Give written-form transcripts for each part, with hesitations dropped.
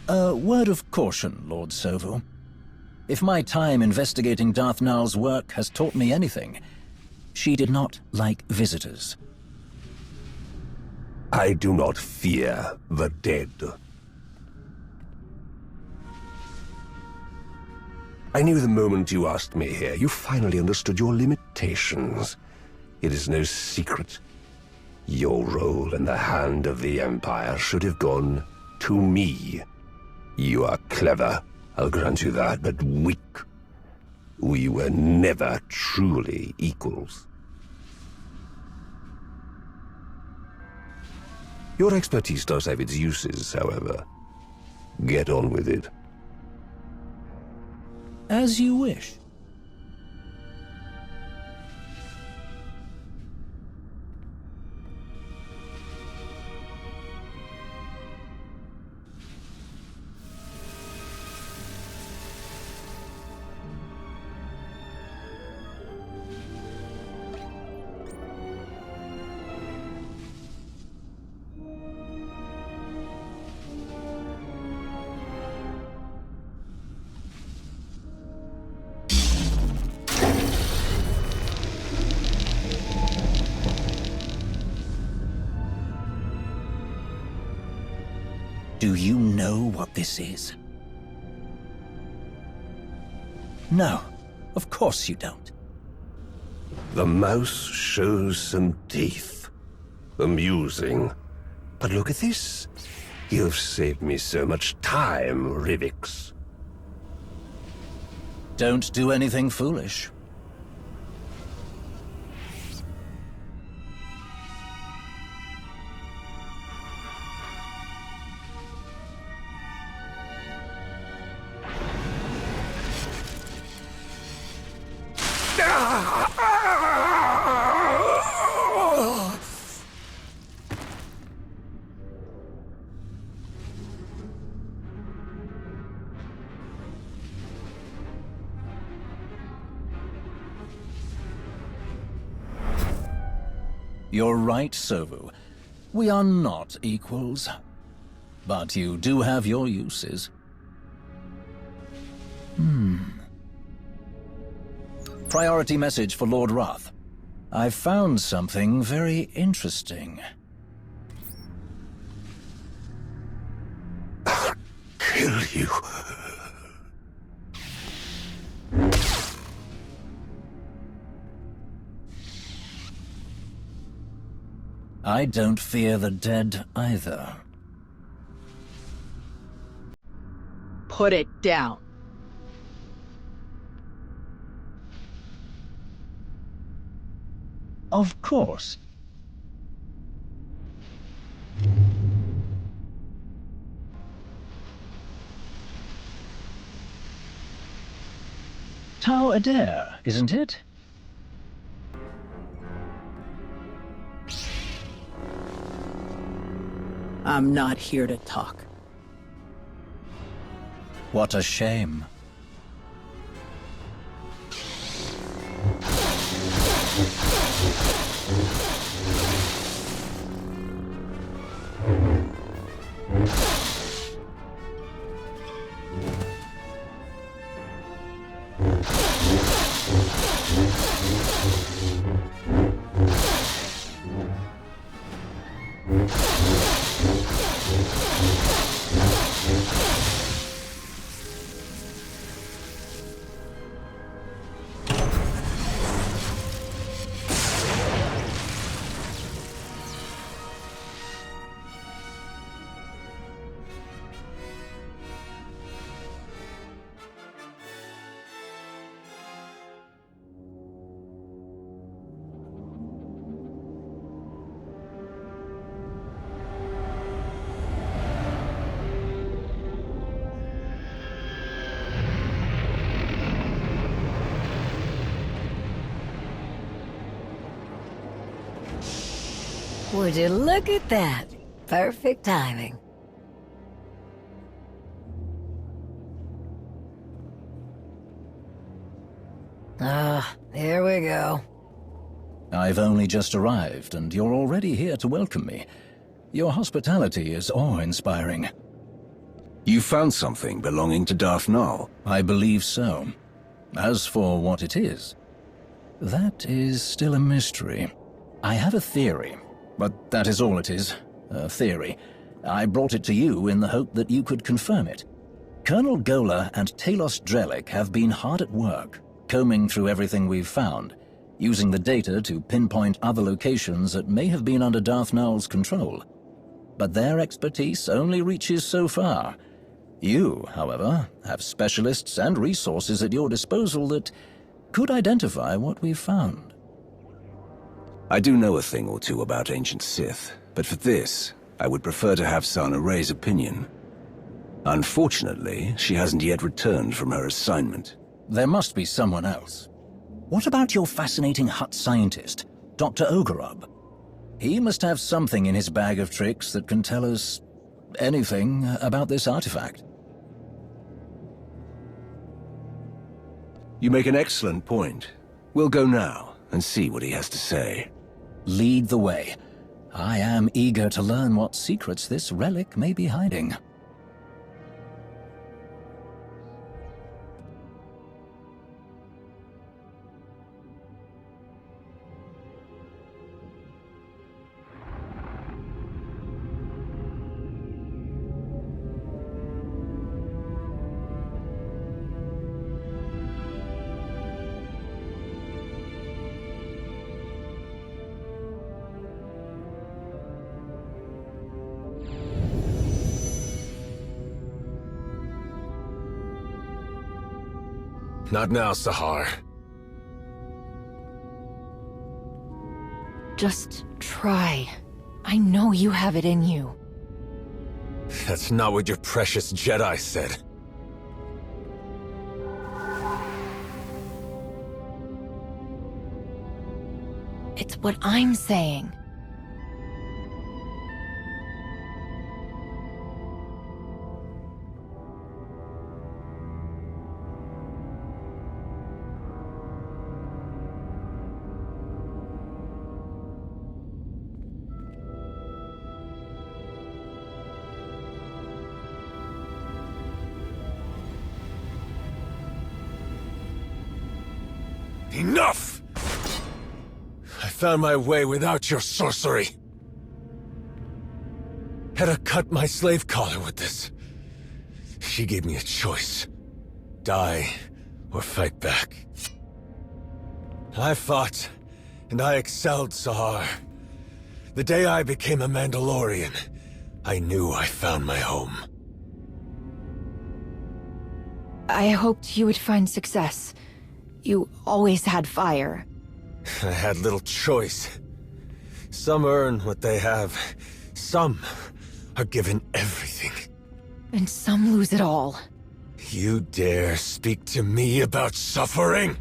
A word of caution, Lord Sovu. If my time investigating Darth Nal's work has taught me anything, she did not like visitors. I do not fear the dead. I knew the moment you asked me here, you finally understood your limitations. It is no secret. Your role in the hand of the Empire should have gone to me. You are clever, I'll grant you that, but weak. We were never truly equals. Your expertise does have its uses, however. Get on with it. As you wish. Do you know what this is? No, of course you don't. The mouse shows some teeth. Amusing. But look at this. You've saved me so much time, Rivix. Don't do anything foolish. You're right, Sovu. We are not equals. But you do have your uses. Priority message for Lord Wrath. I found something very interesting. Kill you. I don't fear the dead either. Put it down. Of course. Tau Adair, isn't it? I'm not here to talk. What a shame. Would you look at that? Perfect timing. Here we go. I've only just arrived, and you're already here to welcome me. Your hospitality is awe-inspiring. You found something belonging to Darth Nal? I believe so. As for what it is, that is still a mystery. I have a theory, but that is all it is. A theory. I brought it to you in the hope that you could confirm it. Colonel Gola and Talos Drellick have been hard at work, combing through everything we've found, using the data to pinpoint other locations that may have been under Darth Nal's control. But their expertise only reaches so far. You, however, have specialists and resources at your disposal that could identify what we've found. I do know a thing or two about ancient Sith, but for this, I would prefer to have Sana Ray's opinion. Unfortunately, she hasn't yet returned from her assignment. There must be someone else. What about your fascinating Hutt scientist, Dr. Ogorob? He must have something in his bag of tricks that can tell us anything about this artifact. You make an excellent point. We'll go now and see what he has to say. Lead the way. I am eager to learn what secrets this relic may be hiding. Not now, Sahar. Just try. I know you have it in you. That's not what your precious Jedi said. It's what I'm saying. Enough! I found my way without your sorcery. Hera cut my slave collar with this. She gave me a choice. Die, or fight back. I fought, and I excelled, Sahar. The day I became a Mandalorian, I knew I found my home. I hoped you would find success. You always had fire. I had little choice. Some earn what they have. Some are given everything. And some lose it all. You dare speak to me about suffering?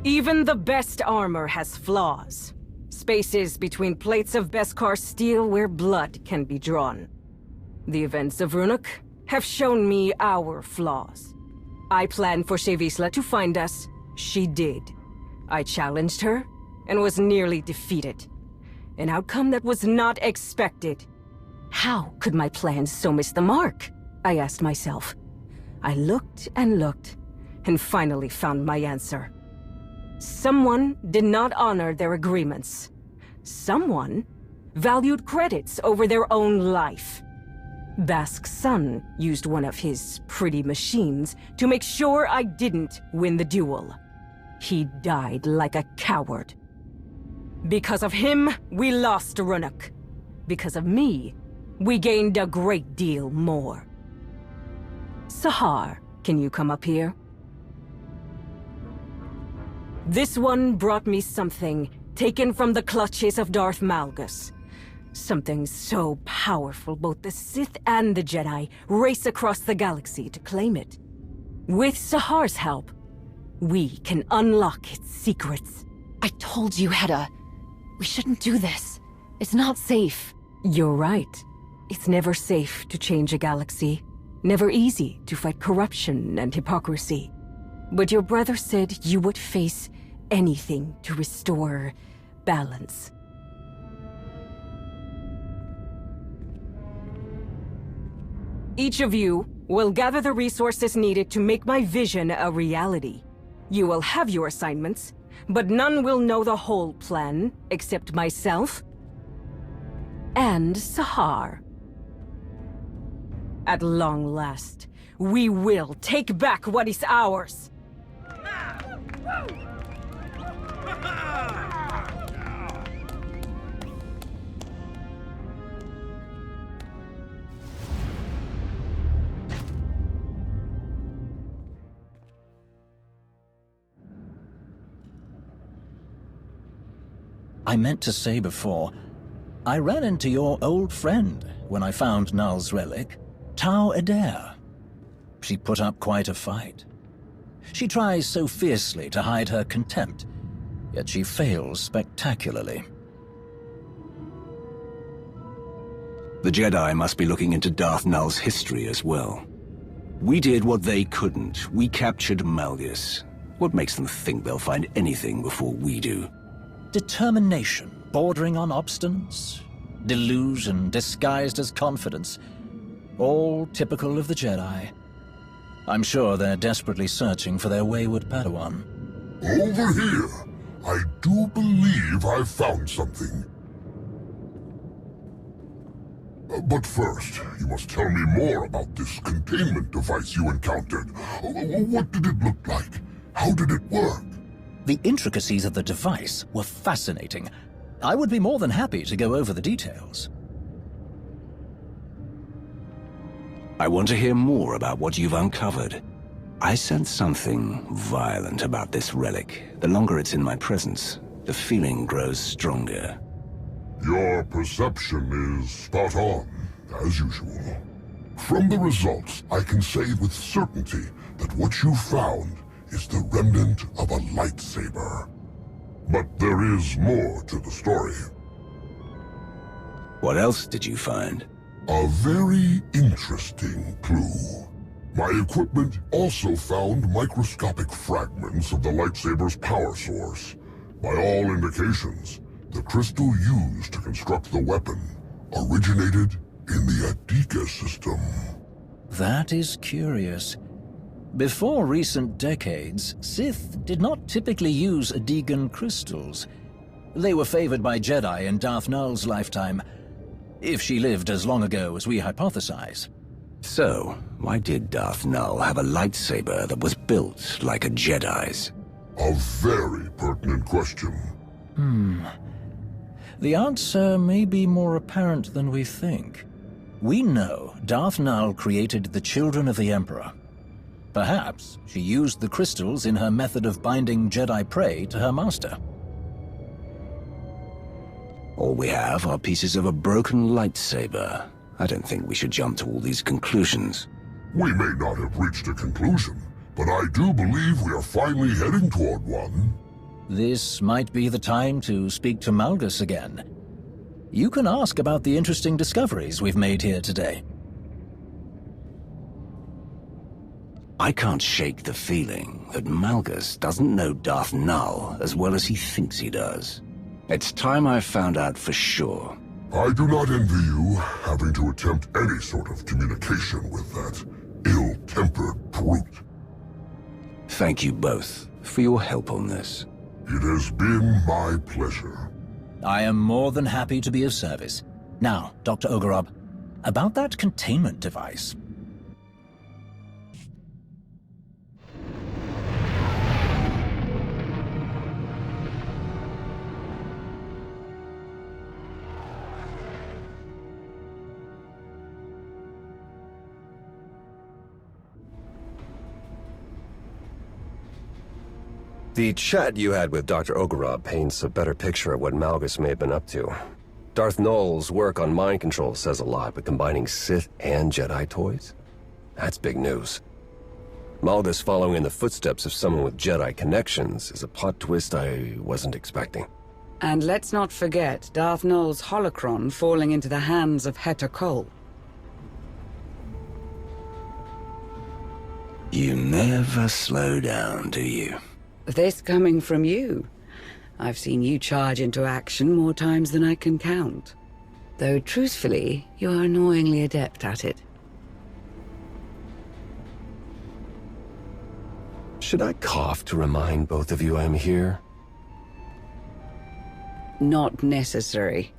Even the best armor has flaws. Spaces between plates of Beskar steel where blood can be drawn. The events of Runuk have shown me our flaws. I planned for Shevisla to find us. She did. I challenged her and was nearly defeated. An outcome that was not expected. How could my plans so miss the mark? I asked myself. I looked and finally found my answer. Someone did not honor their agreements. Someone valued credits over their own life. Bask's son used one of his pretty machines to make sure I didn't win the duel. He died like a coward. Because of him, we lost Runuk. Because of me, we gained a great deal more. Sahar, can you come up here? This one brought me something taken from the clutches of Darth Malgus. Something so powerful both the Sith and the Jedi race across the galaxy to claim it. With Sahar's help, we can unlock its secrets. I told you, Hedda. We shouldn't do this. It's not safe. You're right. It's never safe to change a galaxy. Never easy to fight corruption and hypocrisy. But your brother said you would face anything to restore balance. Each of you will gather the resources needed to make my vision a reality. You will have your assignments, but none will know the whole plan except myself and Sahar. At long last, we will take back what is ours. I meant to say before, I ran into your old friend when I found Null's relic, Tau Adair. She put up quite a fight. She tries so fiercely to hide her contempt, yet she fails spectacularly. The Jedi must be looking into Darth Null's history as well. We did what they couldn't. We captured Malgus. What makes them think they'll find anything before we do? Determination, bordering on obstinance, delusion disguised as confidence. All typical of the Jedi. I'm sure they're desperately searching for their wayward Padawan. Over here! I do believe I've found something. But first, you must tell me more about this containment device you encountered. What did it look like? How did it work? The intricacies of the device were fascinating. I would be more than happy to go over the details. I want to hear more about what you've uncovered. I sense something violent about this relic. The longer it's in my presence, the feeling grows stronger. Your perception is spot on, as usual. From the results, I can say with certainty that what you found is the remnant of a lightsaber. But there is more to the story. What else did you find? A very interesting clue. My equipment also found microscopic fragments of the lightsaber's power source. By all indications, the crystal used to construct the weapon originated in the Adika system. That is curious. Before recent decades, Sith did not typically use Adigan crystals. They were favored by Jedi in Darth Null's lifetime, if she lived as long ago as we hypothesize. So, why did Darth Null have a lightsaber that was built like a Jedi's? A very pertinent question. The answer may be more apparent than we think. We know Darth Null created the Children of the Emperor. Perhaps she used the crystals in her method of binding Jedi prey to her master. All we have are pieces of a broken lightsaber. I don't think we should jump to all these conclusions. We may not have reached a conclusion, but I do believe we are finally heading toward one. This might be the time to speak to Malgus again. You can ask about the interesting discoveries we've made here today. I can't shake the feeling that Malgus doesn't know Darth Null as well as he thinks he does. It's time I found out for sure. I do not envy you having to attempt any sort of communication with that ill-tempered brute. Thank you both for your help on this. It has been my pleasure. I am more than happy to be of service. Now, Dr. Ogorob, about that containment device. The chat you had with Dr. Ogorob paints a better picture of what Malgus may have been up to. Darth Null's work on mind control says a lot, but combining Sith and Jedi toys? That's big news. Malgus following in the footsteps of someone with Jedi connections is a plot twist I wasn't expecting. And let's not forget Darth Null's holocron falling into the hands of Heta Kol. You never slow down, do you? This coming from you. I've seen you charge into action more times than I can count. Though, truthfully, you're annoyingly adept at it. Should I cough to remind both of you I'm here? Not necessary.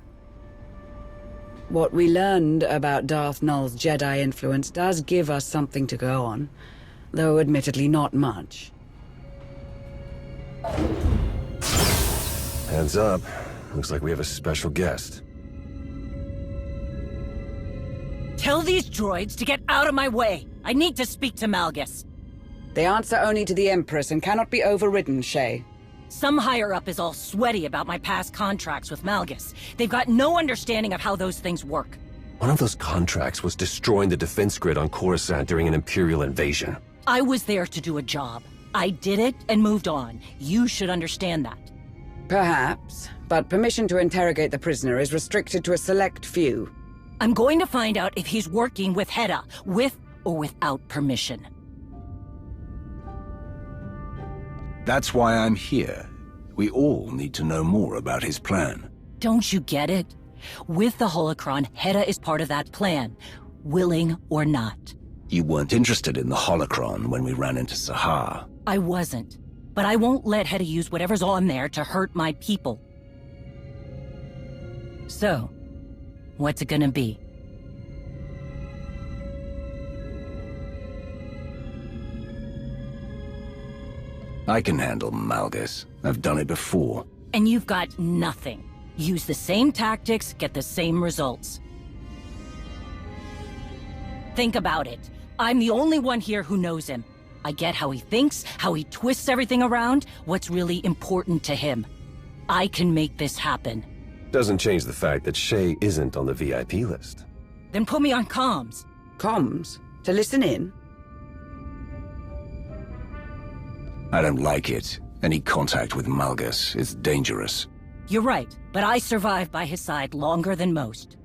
What we learned about Darth Nul's Jedi influence does give us something to go on, though admittedly not much. Heads up. Looks like we have a special guest. Tell these droids to get out of my way. I need to speak to Malgus. They answer only to the Empress and cannot be overridden, Shay. Some higher-up is all sweaty about my past contracts with Malgus. They've got no understanding of how those things work. One of those contracts was destroying the defense grid on Coruscant during an Imperial invasion. I was there to do a job. I did it and moved on. You should understand that. Perhaps, but permission to interrogate the prisoner is restricted to a select few. I'm going to find out if he's working with Hedda, with or without permission. That's why I'm here. We all need to know more about his plan. Don't you get it? With the holocron, Hedda is part of that plan, willing or not. You weren't interested in the holocron when we ran into Sahar. I wasn't. But I won't let Hedda use whatever's on there to hurt my people. So, what's it gonna be? I can handle Malgus. I've done it before. And you've got nothing. Use the same tactics, get the same results. Think about it. I'm the only one here who knows him. I get how he thinks, how he twists everything around, what's really important to him. I can make this happen. Doesn't change the fact that Shay isn't on the VIP list. Then put me on comms. Comms? To listen in? I don't like it. Any contact with Malgus is dangerous. You're right, but I survived by his side longer than most.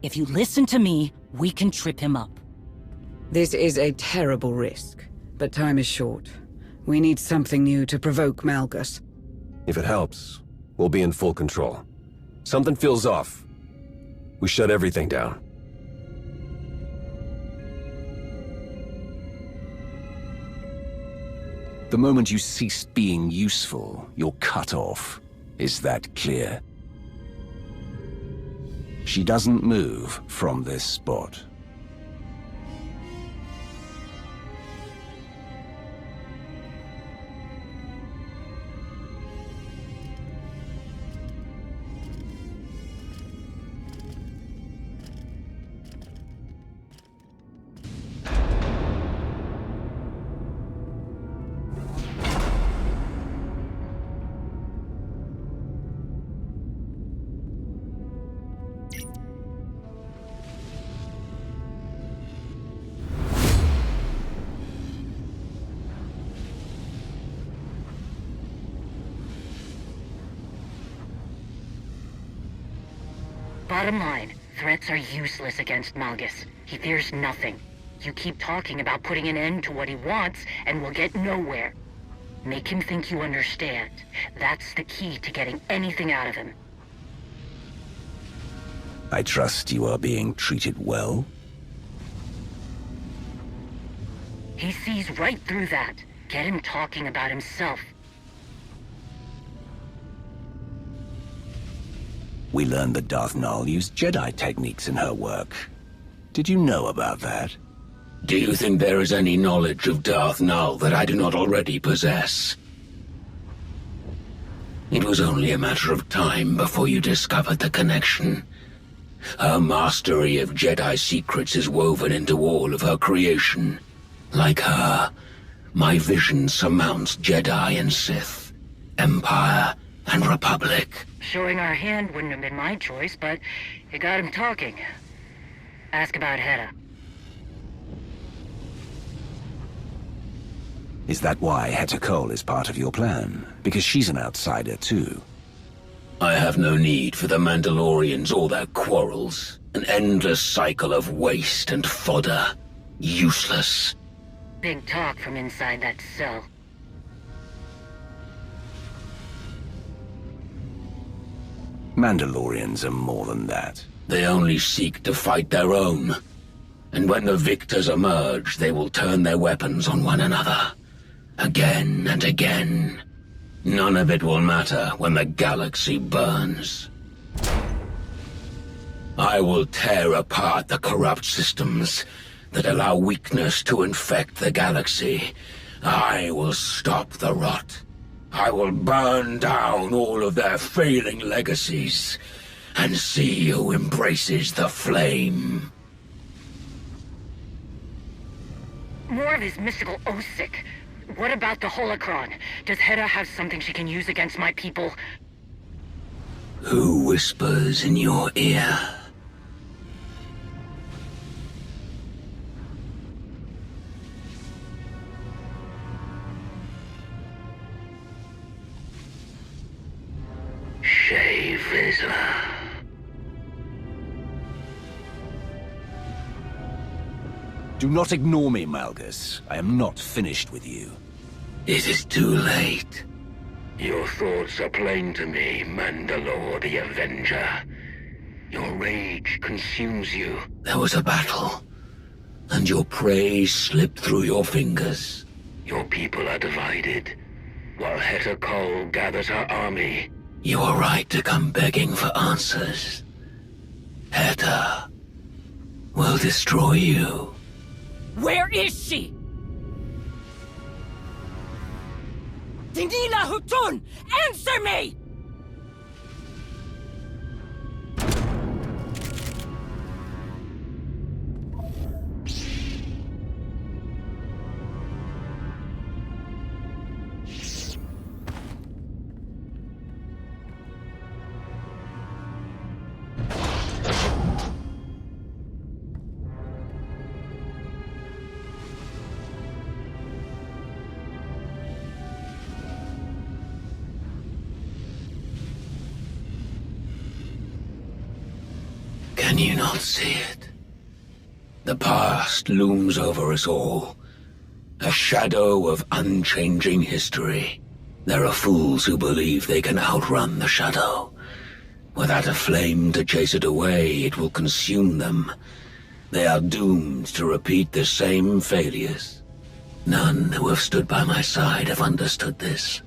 If you listen to me, we can trip him up. This is a terrible risk, but time is short. We need something new to provoke Malgus. If it helps, we'll be in full control. Something feels off. We shut everything down. The moment you cease being useful, you're cut off. Is that clear? She doesn't move from this spot. Bottom line, threats are useless against Malgus. He fears nothing. You keep talking about putting an end to what he wants, and we'll get nowhere. Make him think you understand. That's the key to getting anything out of him. I trust you are being treated well. He sees right through that. Get him talking about himself. We learned that Darth Nul used Jedi techniques in her work. Did you know about that? Do you think there is any knowledge of Darth Nul that I do not already possess? It was only a matter of time before you discovered the connection. Her mastery of Jedi secrets is woven into all of her creation. Like her, my vision surmounts Jedi and Sith, Empire and Republic. Showing our hand wouldn't have been my choice, but you got him talking. Ask about Hedda. Is that why Heta Cole is part of your plan? Because she's an outsider too. I have no need for the Mandalorians or their quarrels. An endless cycle of waste and fodder. Useless. big talk from inside that cell. Mandalorians are more than that. They only seek to fight their own. And when the victors emerge, they will turn their weapons on one another. Again and again. None of it will matter when the galaxy burns. I will tear apart the corrupt systems that allow weakness to infect the galaxy. I will stop the rot. I will burn down all of their failing legacies and see who embraces the flame. More of his mystical Osic. What about the holocron? Does Hera have something she can use against my people? Who whispers in your ear? Shavisla. Do not ignore me, Malgus. I am not finished with you. It is too late. Your thoughts are plain to me, Mandalore the Avenger. Your rage consumes you. There was a battle, and your prey slipped through your fingers. Your people are divided, while Heta Kol gathers her army. You are right to come begging for answers. Heta will destroy you. Where is she? Dinila Hutun! Answer me! Can you not see it? The past looms over us all, a shadow of unchanging history. There are fools who believe they can outrun the shadow. Without a flame to chase it away, it will consume them. They are doomed to repeat the same failures. None who have stood by my side have understood this.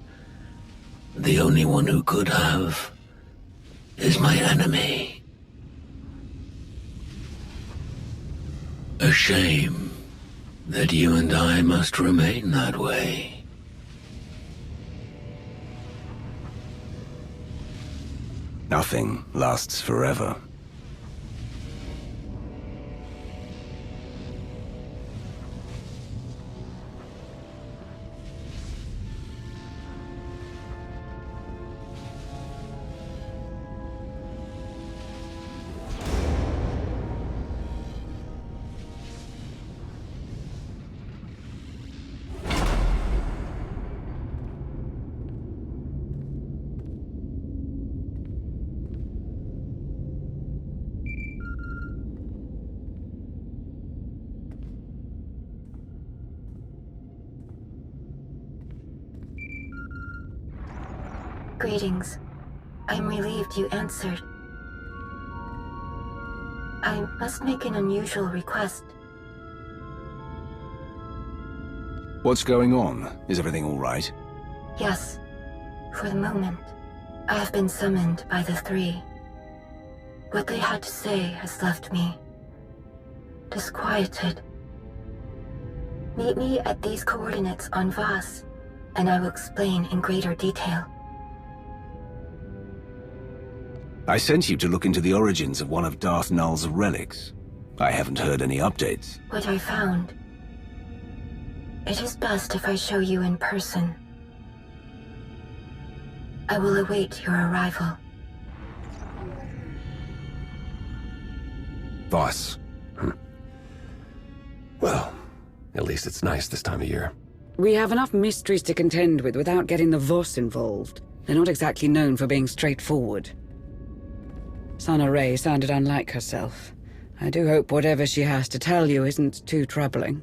The only one who could have is my enemy. A shame that you and I must remain that way. Nothing lasts forever. Greetings. I'm relieved you answered. I must make an unusual request. What's going on? Is everything all right? Yes, for the moment. I have been summoned by the three. What they had to say has left me disquieted. Meet me at these coordinates on Voss, and I will explain in greater detail. I sent you to look into the origins of one of Darth Nul's relics. I haven't heard any updates. What I found. It is best if I show you in person. I will await your arrival. Voss. Well, at least it's nice this time of year. We have enough mysteries to contend with without getting the Voss involved. They're not exactly known for being straightforward. Sana Ray sounded unlike herself. I do hope whatever she has to tell you isn't too troubling.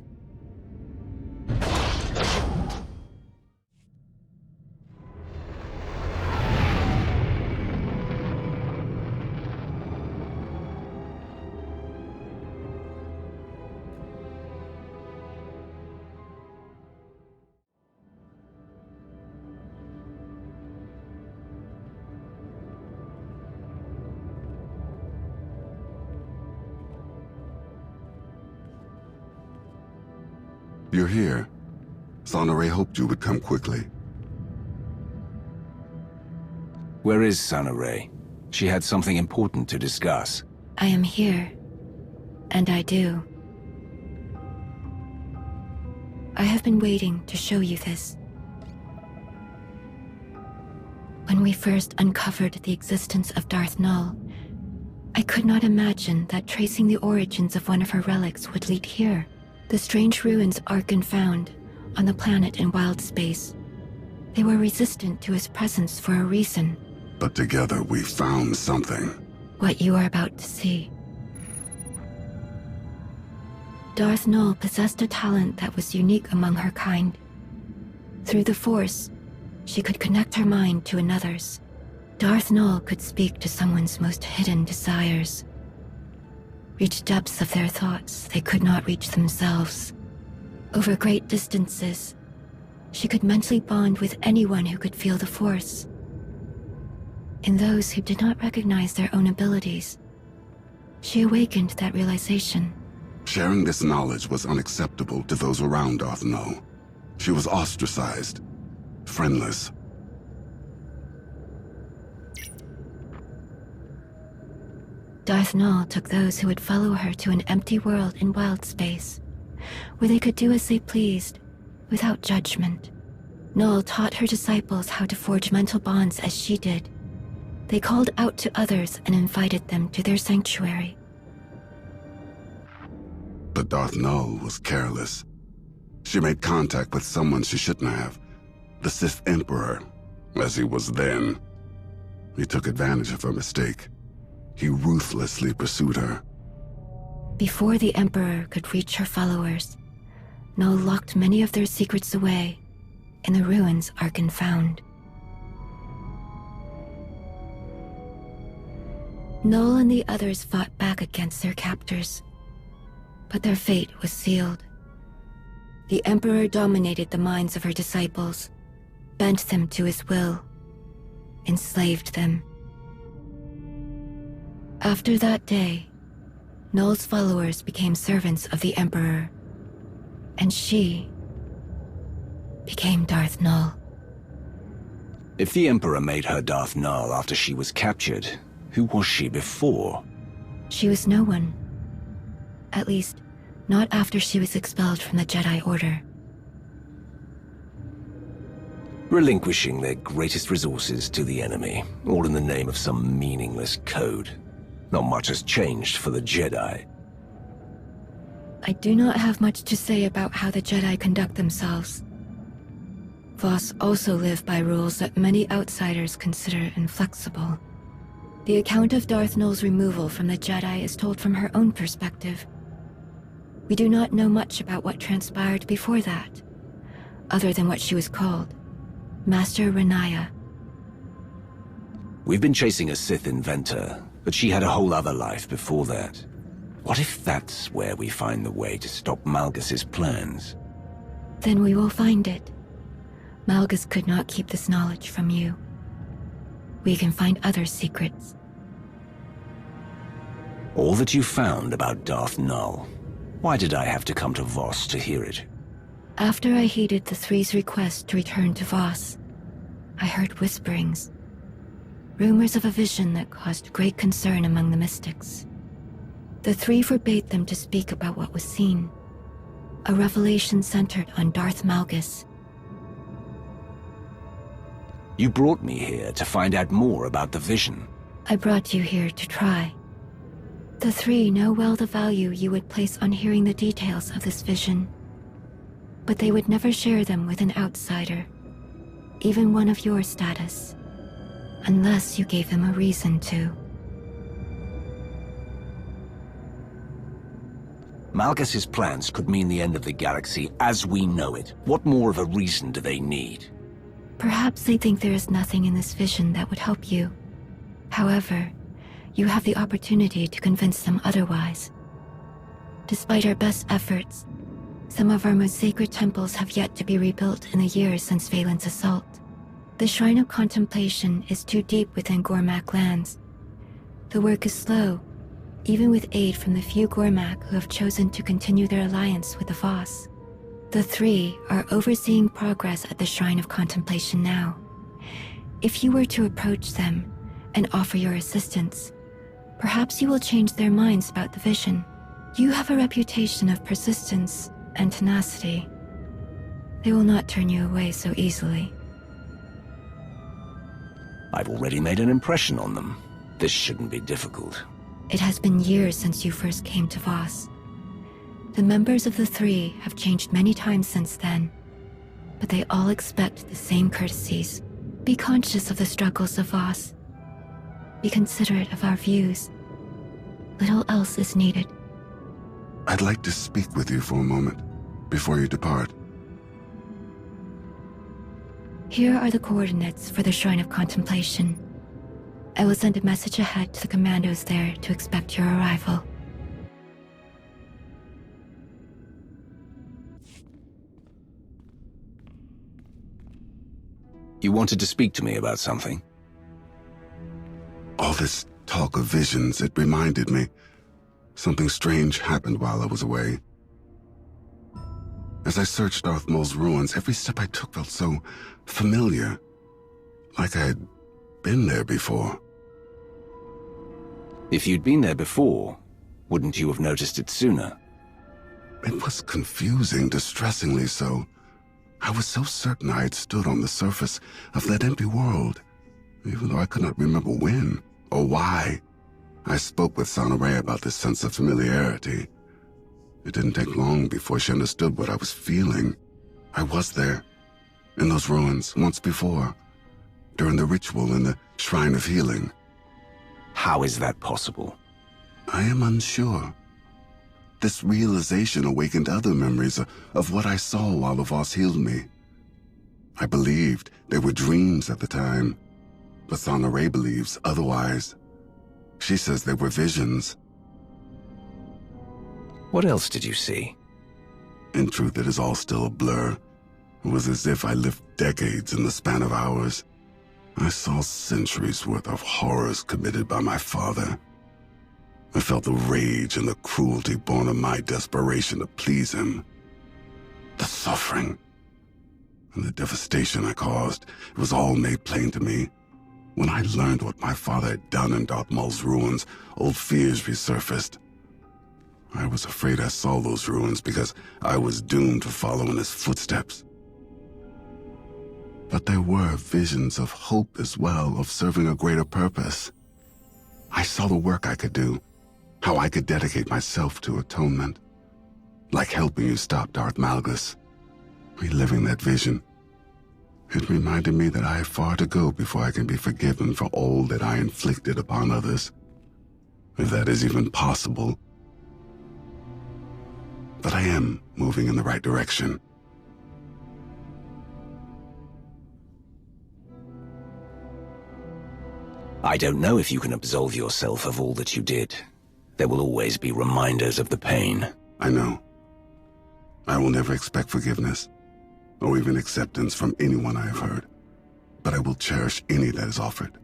You're here. Sonore hoped you would come quickly. Where is Sonore? She had something important to discuss. I am here. And I do. I have been waiting to show you this. When we first uncovered the existence of Darth Null, I could not imagine that tracing the origins of one of her relics would lead here. The strange ruins Arkan found on the planet in wild space. They were resistant to his presence for a reason. But together we found something. What you are about to see. Darth Null possessed a talent that was unique among her kind. Through the Force, she could connect her mind to another's. Darth Null could speak to someone's most hidden desires. Reach depths of their thoughts they could not reach themselves. Over great distances, she could mentally bond with anyone who could feel the Force. In those who did not recognize their own abilities, she awakened that realization. Sharing this knowledge was unacceptable to those around Darth Null. She was ostracized, friendless. Darth Null took those who would follow her to an empty world in wild space, where they could do as they pleased, without judgment. Null taught her disciples how to forge mental bonds as she did. They called out to others and invited them to their sanctuary. But Darth Null was careless. She made contact with someone she shouldn't have. The Sith Emperor, as he was then. He took advantage of her mistake. He ruthlessly pursued her. Before the Emperor could reach her followers, Null locked many of their secrets away in the ruins Arkan found. Null and the others fought back against their captors, but their fate was sealed. The Emperor dominated the minds of her disciples, bent them to his will, enslaved them. After that day, Null's followers became servants of the Emperor, and she became Darth Null. If the Emperor made her Darth Null after she was captured, who was she before? She was no one. At least, not after she was expelled from the Jedi Order. Relinquishing their greatest resources to the enemy, all in the name of some meaningless code. Not much has changed for the Jedi. I do not have much to say about how the Jedi conduct themselves. Voss also live by rules that many outsiders consider inflexible. The account of Darth Null's removal from the Jedi is told from her own perspective. We do not know much about what transpired before that, other than what she was called, Master Renaya. We've been chasing a Sith inventor, but she had a whole other life before that. What if that's where we find the way to stop Malgus's plans? Then we will find it. Malgus could not keep this knowledge from you. We can find other secrets. All that you found about Darth Null. Why did I have to come to Voss to hear it? After I heeded the Three's request to return to Voss, I heard whisperings. Rumors of a vision that caused great concern among the mystics. The Three forbade them to speak about what was seen. A revelation centered on Darth Malgus. You brought me here to find out more about the vision. I brought you here to try. The Three know well the value you would place on hearing the details of this vision. But they would never share them with an outsider, even one of your status, unless you gave them a reason to. Malgus's plans could mean the end of the galaxy as we know it. What more of a reason do they need? Perhaps they think there is nothing in this vision that would help you. However, you have the opportunity to convince them otherwise. Despite our best efforts, some of our most sacred temples have yet to be rebuilt in the years since Valen's assault. The Shrine of Contemplation is too deep within Gormak lands. The work is slow, even with aid from the few Gormak who have chosen to continue their alliance with the Voss. The three are overseeing progress at the Shrine of Contemplation now. If you were to approach them and offer your assistance, perhaps you will change their minds about the vision. You have a reputation of persistence and tenacity. They will not turn you away so easily. I've already made an impression on them. This shouldn't be difficult. It has been years since you first came to Voss. The members of the three have changed many times since then, but they all expect the same courtesies. Be conscious of the struggles of Voss. Be considerate of our views. Little else is needed. I'd like to speak with you for a moment, before you depart. Here are the coordinates for the Shrine of Contemplation. I will send a message ahead to the commandos there to expect your arrival. You wanted to speak to me about something? All this talk of visions, it reminded me. Something strange happened while I was away. As I searched Darth Maul's ruins, every step I took felt so familiar. Like I had been there before. If you'd been there before, wouldn't you have noticed it sooner? It was confusing, distressingly so. I was so certain I had stood on the surface of that empty world, even though I could not remember when or why. I spoke with Sonoray about this sense of familiarity. It didn't take long before she understood what I was feeling. I was there, in those ruins, once before, during the ritual in the Shrine of Healing. How is that possible? I am unsure. This realization awakened other memories of what I saw while the Voss healed me. I believed they were dreams at the time, but Sonoray believes otherwise. She says they were visions. What else did you see? In truth, it is all still a blur. It was as if I lived decades in the span of hours. I saw centuries worth of horrors committed by my father. I felt the rage and the cruelty born of my desperation to please him. The suffering and the devastation I caused, it was all made plain to me. When I learned what my father had done in Darth Maul's ruins, old fears resurfaced. I was afraid I saw those ruins because I was doomed to follow in his footsteps. But there were visions of hope as well, of serving a greater purpose. I saw the work I could do, how I could dedicate myself to atonement. Like helping you stop Darth Malgus. Reliving that vision, it reminded me that I have far to go before I can be forgiven for all that I inflicted upon others. If that is even possible. But I am moving in the right direction. I don't know if you can absolve yourself of all that you did. There will always be reminders of the pain. I know. I will never expect forgiveness, or even acceptance from anyone I have hurt. But I will cherish any that is offered.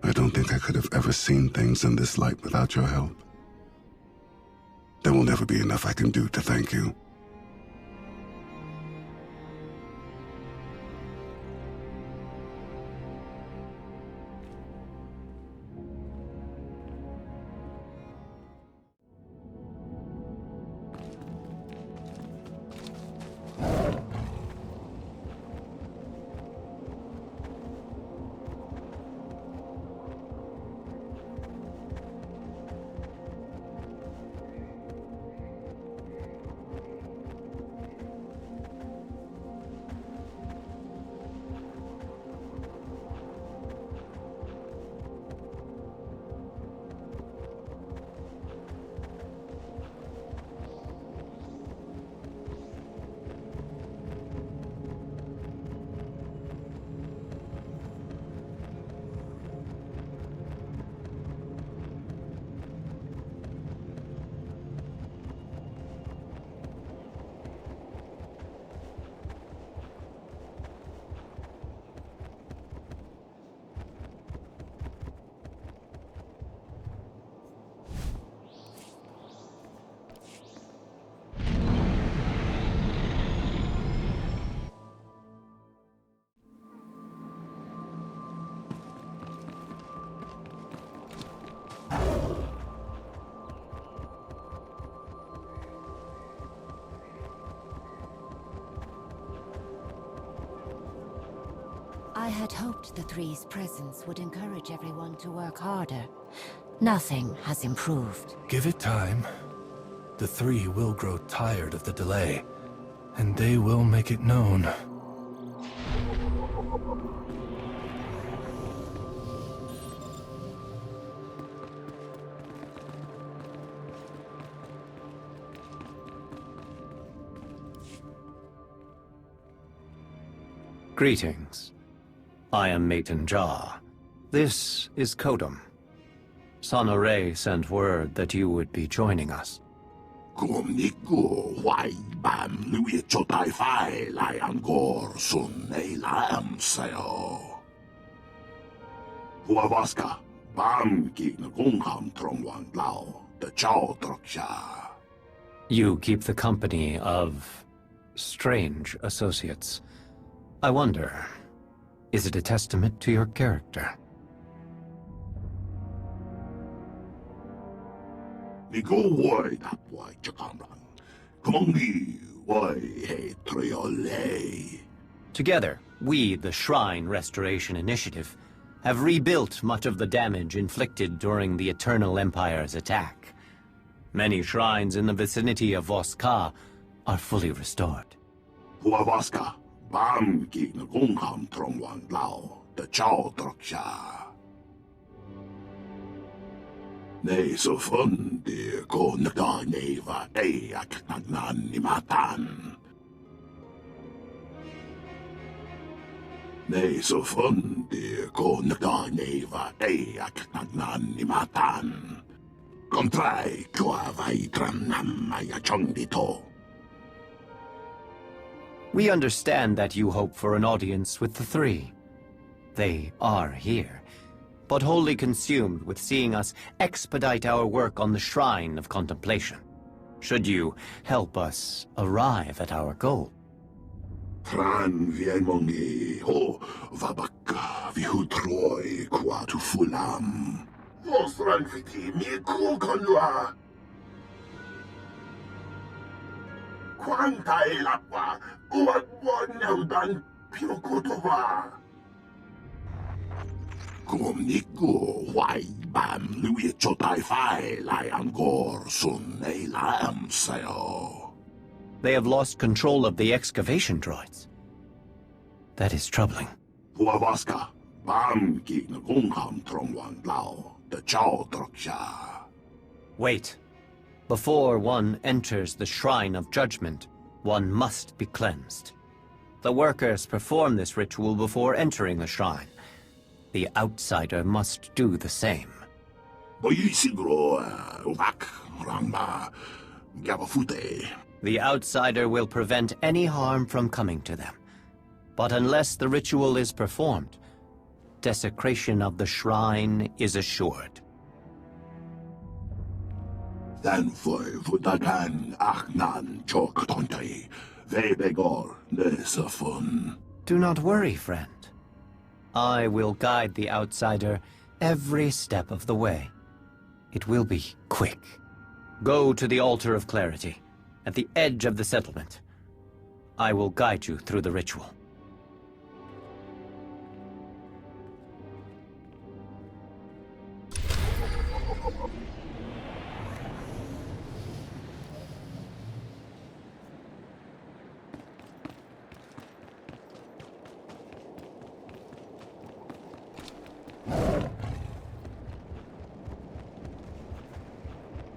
I don't think I could have ever seen things in this light without your help. There will never be enough I can do to thank you. had hoped the Three's presence would encourage everyone to work harder. Nothing has improved. Give it time. The Three will grow tired of the delay, and they will make it known. Greetings. I am Maton Jah. This is Kodum. Sonoray sent word that you would be joining us. You keep the company of strange associates. I wonder, is it a testament to your character? Together, we, the Shrine Restoration Initiative, have rebuilt much of the damage inflicted during the Eternal Empire's attack. Many shrines in the vicinity of Voska are fully restored. We understand that you hope for an audience with the Three. They are here, but wholly consumed with seeing us expedite our work on the Shrine of Contemplation. Should you help us arrive at our goal? They have lost control of the excavation droids. That is troubling. Wait. Before one enters the Shrine of Judgment, one must be cleansed. The workers perform this ritual before entering the shrine. The outsider must do the same. The outsider will prevent any harm from coming to them. But unless the ritual is performed, desecration of the shrine is assured. Do not worry, friend. I will guide the outsider every step of the way. It will be quick. Go to the Altar of Clarity, at the edge of the settlement. I will guide you through the ritual.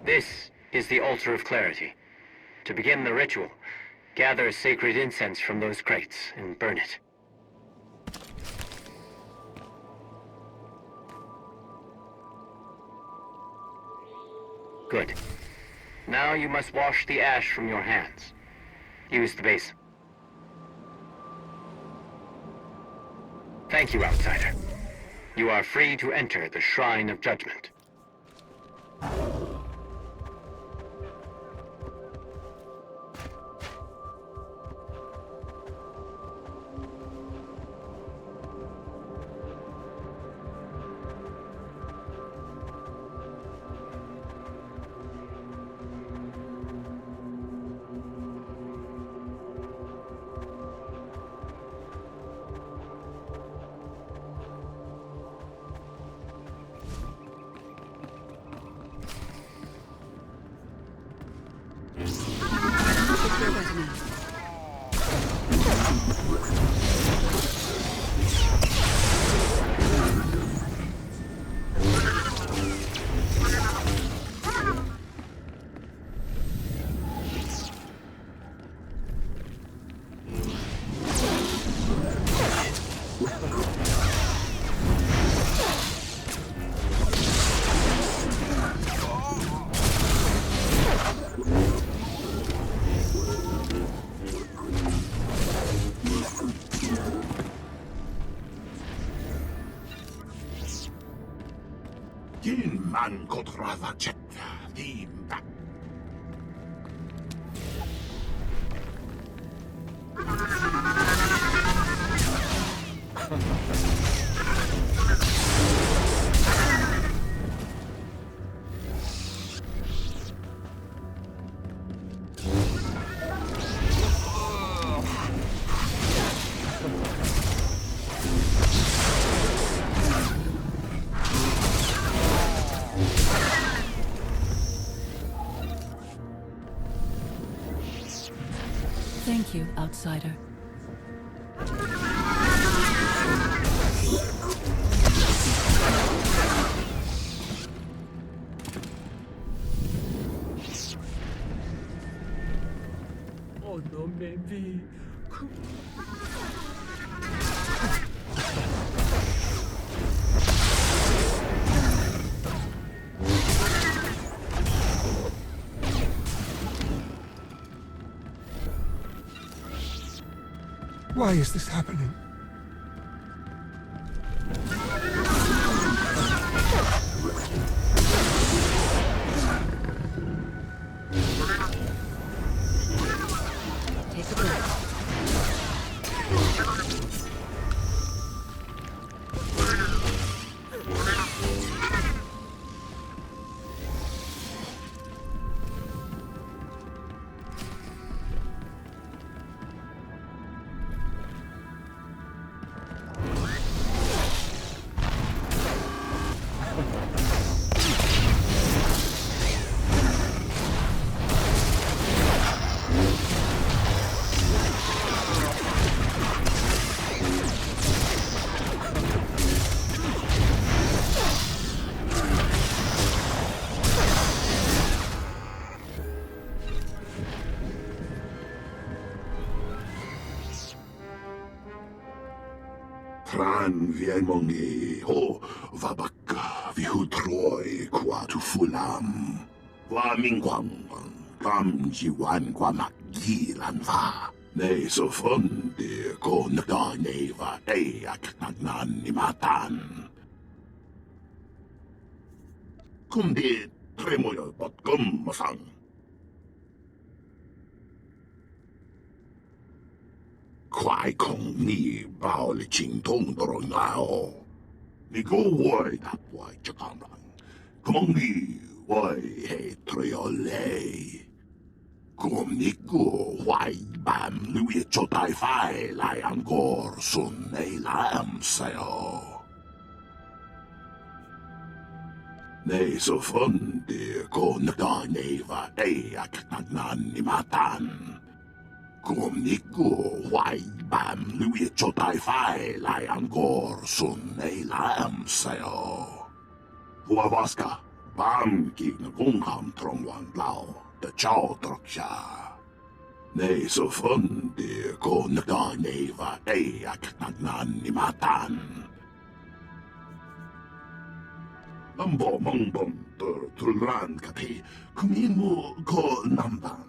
This is the Altar of Clarity. To begin the ritual, gather sacred incense from those crates and burn it. Good. Now you must wash the ash from your hands. Use the basin. Thank you, outsider. You are free to enter the Shrine of Judgment. Man kotrava chetta dimba. Thank you, outsider. Oh no, maybe. Why is this happening? Take a breath. Tran vienmongi ho vabaka vihutroi qua tu fulam. Wa mingwang kam jiwan qua magilan va. Ne so fonde ko nagda neva eak nagnan ni matan. Kundi tremoyo pot masang. Kwai kong ni bao li ching tong doro ngao. Ni go wai dap wai chakang lang. Kong ni wai he trio lei. Kum ni go wai bam lui cho tai fai lai angkor sun ei lam sayo. Nei so fonde ko nagda neva eak nagnan ni matan. Kum ni go wai bam lui cho tai fai lai angkor sun ei lam sayo. Huavaska bam ki na kung ham trong wan lao the chow trok sha. Nei so fonde ko nagda neva eak nagnan ni matan. Nambo mongbong tulran kati kumimu ko nambang.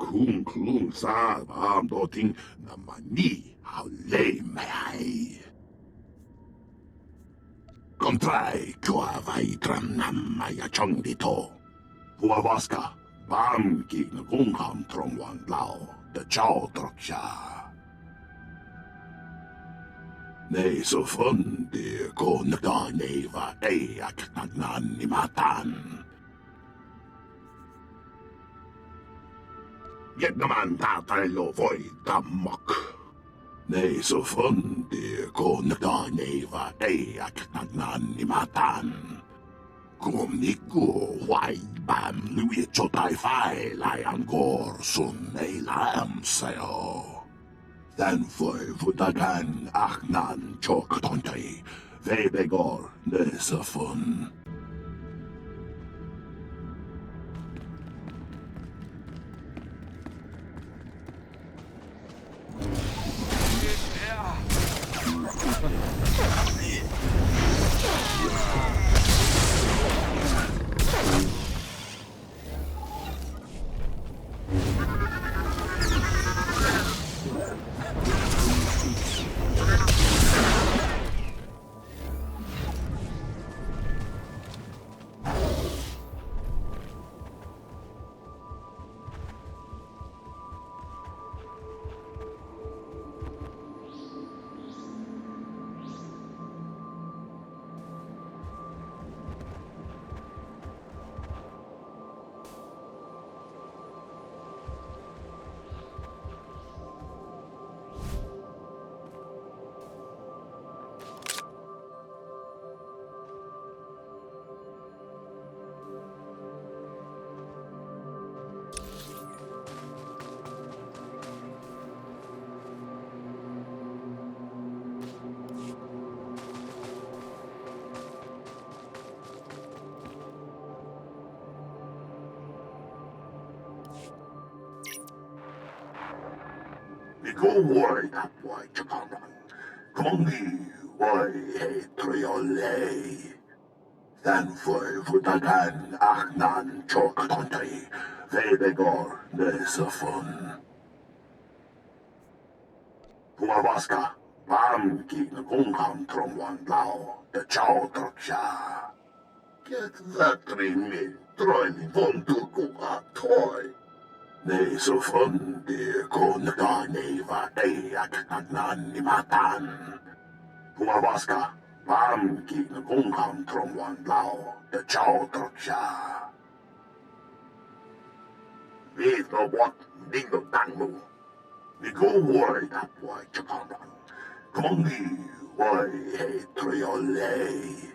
Kung klung sa am doting na mani how lay may. Kontrai kua vai tram nam maya chong dito. Huawaska, bam ki na kung ham trong wan lao, the chow trok sha. Nei så fundi ko nagda neva ei ak nagnan ni matan. Get naman tatay lo voy damok. Nei så fundi ko nagda neva ei ak nagnan ni matan. Kom niku wai bam lui chotai fai lai angor sun ei lam sayo. Den foi vutagan achnan chok tontai, vebegor nesafun. Go worry that boy Juggernaut. Kongi why hey triole. Then foi vutagan achnan chok tontai. Vebegor nesafun. Huawaska, bam ki na kung ham trong wan lao, the chow trok sha. Get that 3 min, troin von tu kuka toy. Nei så fundi ko nagda neva ei ak nagnan ni matan. Huawaska, bam ki na kung ham trong wan lao, the chow trok sha. Vet no what, dingo tang mo. Vi go worry that boy Juggernaut. Kongi why hey triole.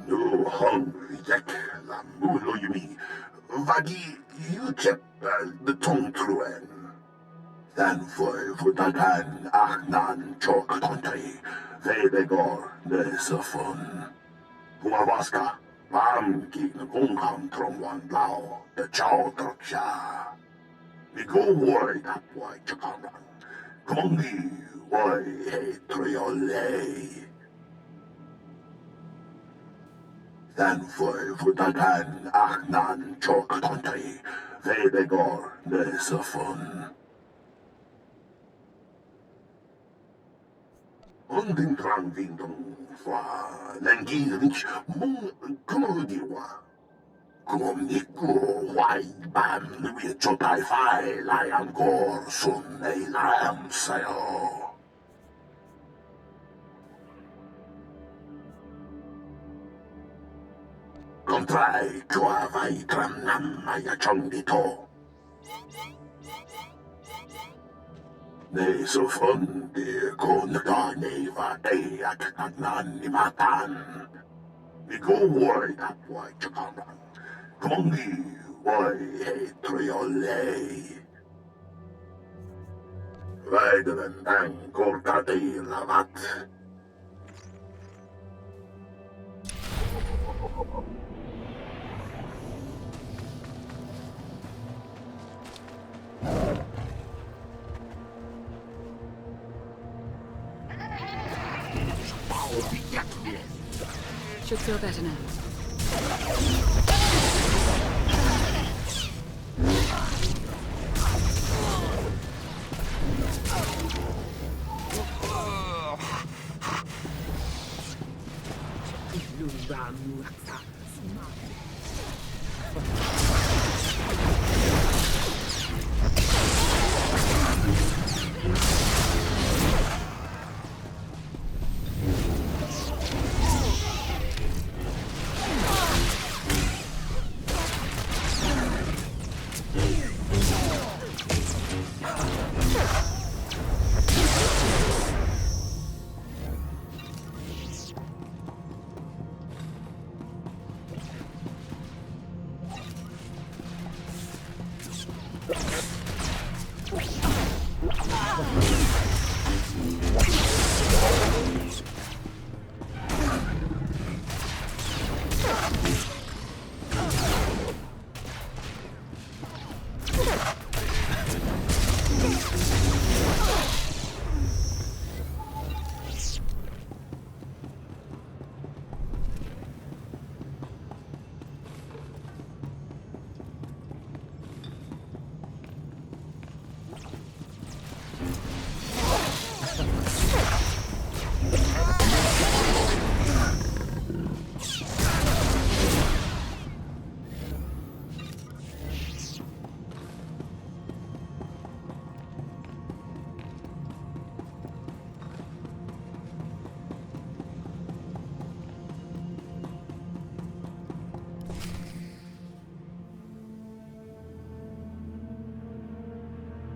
No hungry yak la mulo yumi. Vagi you chep the tongue truen. Then foi vutagan achnan chok tontai. Vebegor nesafun. Huawaska, bam ki na kung ham trong wan lao, the chow trok sha. Vi go worry that boy Juggernaut. Kongi why hey triole. Then foi vutagan achnan chok tontai. Vebegor nesafun. Unding trang vindong fa langirich mung kumodiwa. Kumniku wai bam lui chotai fai lai angor sun ei lam sayo. Kontrai kua vai tram nam maya chong dito. Nei så fundi ko nagda neva ei ak nagnan ni matan. Vi go worry that boy Juggernaut. Kongi why hey triole. Vaidenen ang korkati lavat. Should feel better now.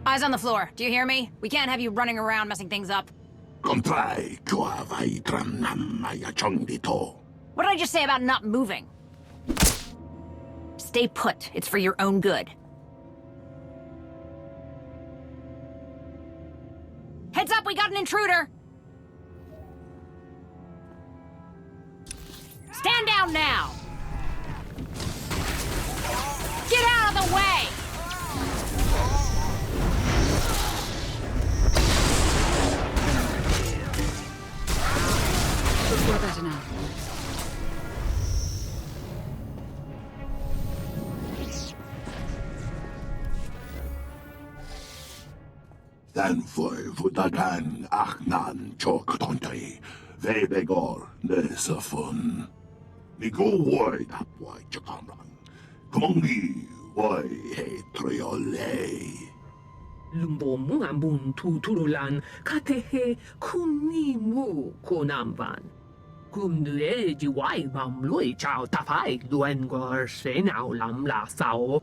Eyes on the floor. Do you hear me? We can't have you running around messing things up. What did I just say about not moving? Stay put. It's for your own good. Heads up, we got an intruder! Stand down now! Get out of the way! You're better now. Den foi vudagan achnan choktontai, vebegor nesafun. Nigo woi tapwai chakamran. Kongi woi he triole. Lumbo muambun tuturulan katehe kumni mu konamvan. Kumnue jiwai mam lui chao tafai luengor senau lam la sao.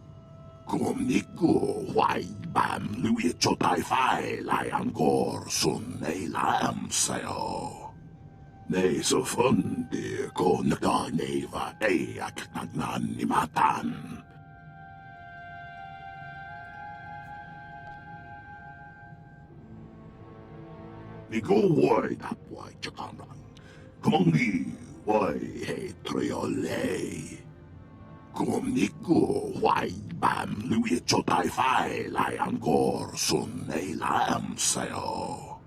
Kumniku wai bam lui chotai fai lai angor sun ei lam sao. Ne so fundi ko naga neva ei aknagnan ni matan. Nigo wai tapwai chakamran. Kongi wai he triole. Kumniku wai bam lui chotai fai lai angor sun ei lam sao.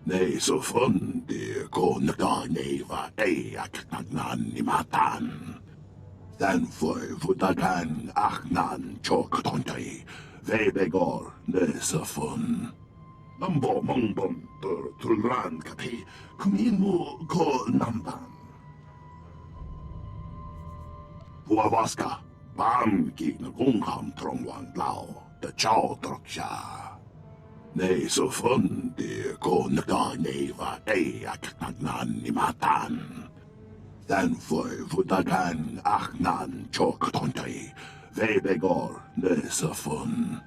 Ne so fundi ko naga neva ei aknagnan ni matan. Den foi vudagan achnan choktontai, vebegor nesafun. Nambo mongbon tulran kati, kuminmu ko namban. Puavaska, bam ki nagungam trongwan lao, de chao troksha. Ne so fundi ko naga neva ei aknagnan ni matan. Den foi vudagan achnan choktontai, vebegor nesafun.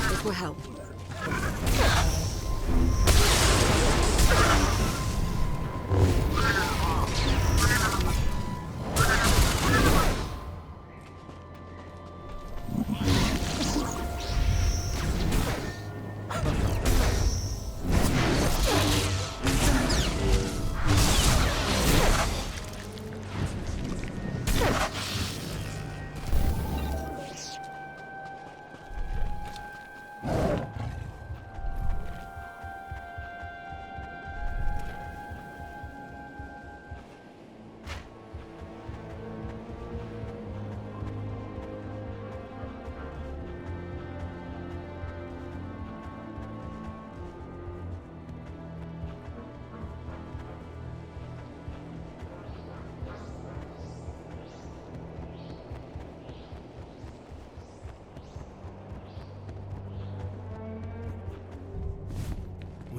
This will help.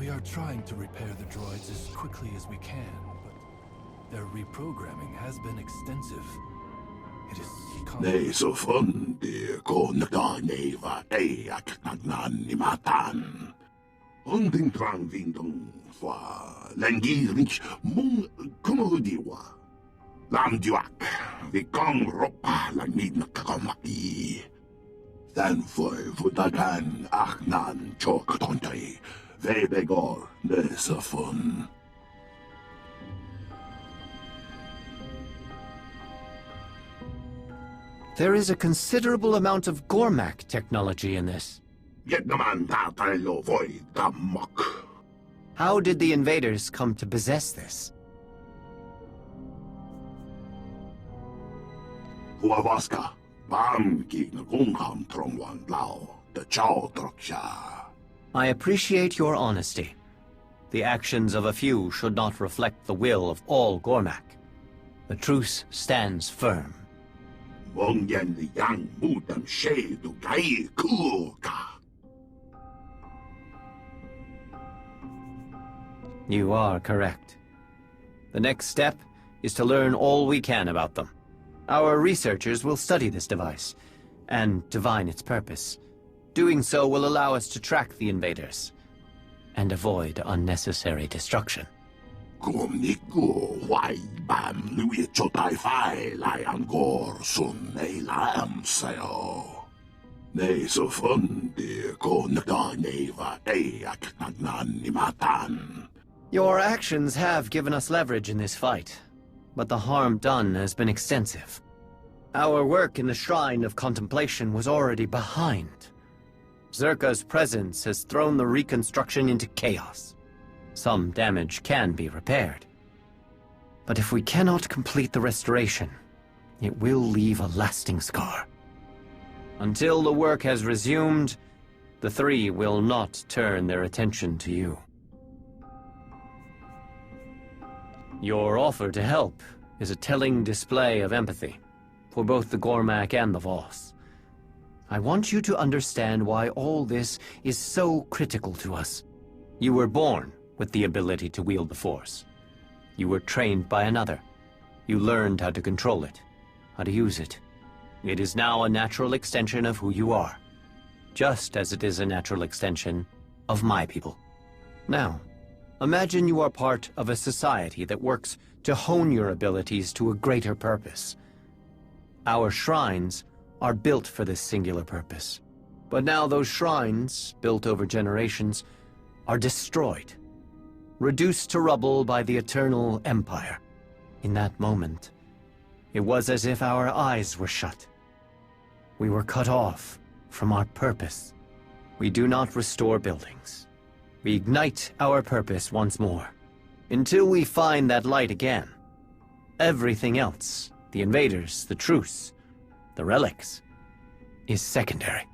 We are trying to repair the droids as quickly as we can, but their reprogramming has been extensive. It is Nee so fundi ko nagdaneva ak nagnanimatan. Unting trang vindong fa langirich mung kumudiwa. Lam duak vi kong ropa langid nakakamaki. Dan foi vudagan aknan chok tontay. Vebegor nesafun. There is a considerable amount of Gormak technology in this. How did the invaders come to possess this? I appreciate your honesty. The actions of a few should not reflect the will of all Gormak. The truce stands firm. You are correct. The next step is to learn all we can about them. Our researchers will study this device and divine its purpose. Doing so will allow us to track the invaders and avoid unnecessary destruction. Your actions have given us leverage in this fight, but the harm done has been extensive. Our work in the Shrine of Contemplation was already behind. Zerka's presence has thrown the reconstruction into chaos. Some damage can be repaired. But if we cannot complete the restoration, it will leave a lasting scar. Until the work has resumed, the three will not turn their attention to you. Your offer to help is a telling display of empathy for both the Gormak and the Voss. I want you to understand why all this is so critical to us. You were born with the ability to wield the Force. You were trained by another. You learned how to control it, how to use it. It is now a natural extension of who you are, just as it is a natural extension of my people. Now, imagine you are part of a society that works to hone your abilities to a greater purpose. Our shrines are built for this singular purpose. But now those shrines, built over generations, are destroyed, reduced to rubble by the Eternal Empire. In that moment, it was as if our eyes were shut. We were cut off from our purpose. We do not restore buildings. We ignite our purpose once more. Until we find that light again, everything else, the invaders, the truce, the relics, is secondary.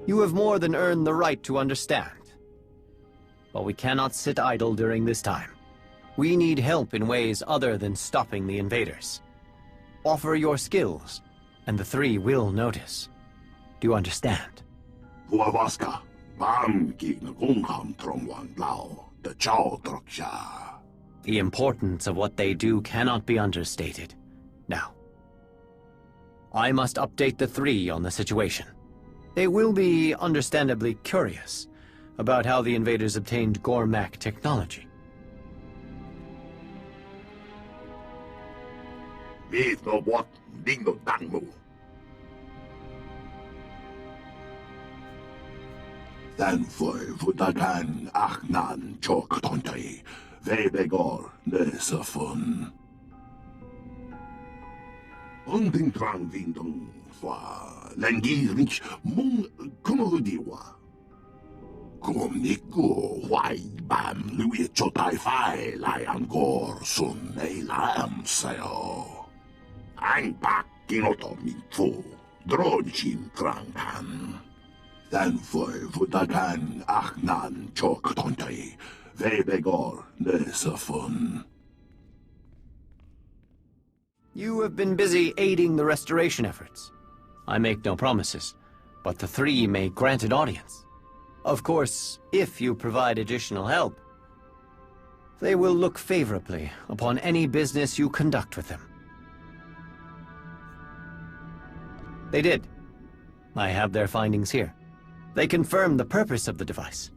You have more than earned the right to understand. But we cannot sit idle during this time. We need help in ways other than stopping the invaders. Offer your skills, and the three will notice. Do you understand? The importance of what they do cannot be understated. Now, I must update the three on the situation. They will be understandably curious about how the invaders obtained Gormak technology. Danfoy vudagan aknan chok tontay, vebegor nesafun. Unting trang vindong fa langirich mung kumudiwa. Kumniku wai bam lui chotai fai lai angor sun ei lam sayo. Ang pak kinoto minfu, dronchin trangan. Danfoy vudagan aknan chok tontay, vebegor nesafun. You have been busy aiding the restoration efforts. I make no promises, but the three may grant an audience. Of course, if you provide additional help, they will look favorably upon any business you conduct with them. They did. I have their findings here. They confirm the purpose of the device,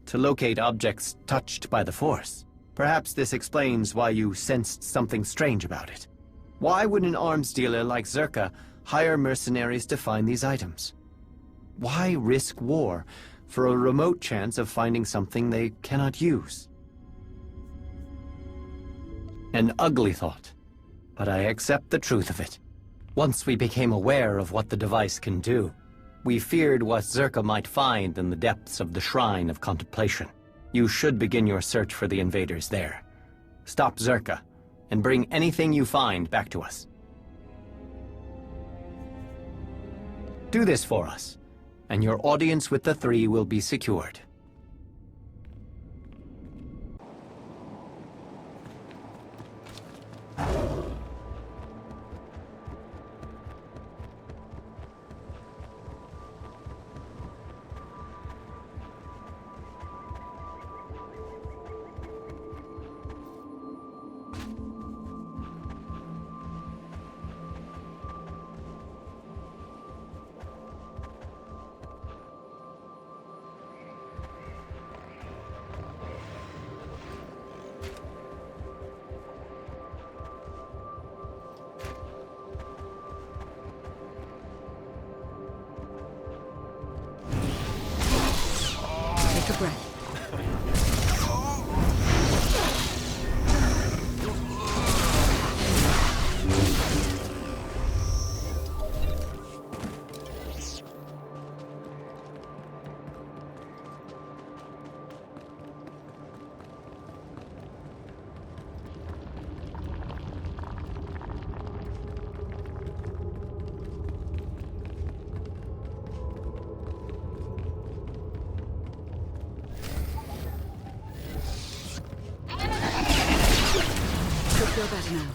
to locate objects touched by the Force. Perhaps this explains why you sensed something strange about it. Why would an arms dealer like Zerka hire mercenaries to find these items? Why risk war for a remote chance of finding something they cannot use? An ugly thought, but I accept the truth of it. Once we became aware of what the device can do, we feared what Zerka might find in the depths of the Shrine of Contemplation. You should begin your search for the invaders there. Stop Zerka, and bring anything you find back to us. Do this for us, and your audience with the three will be secured. Take a breath. Feel better now.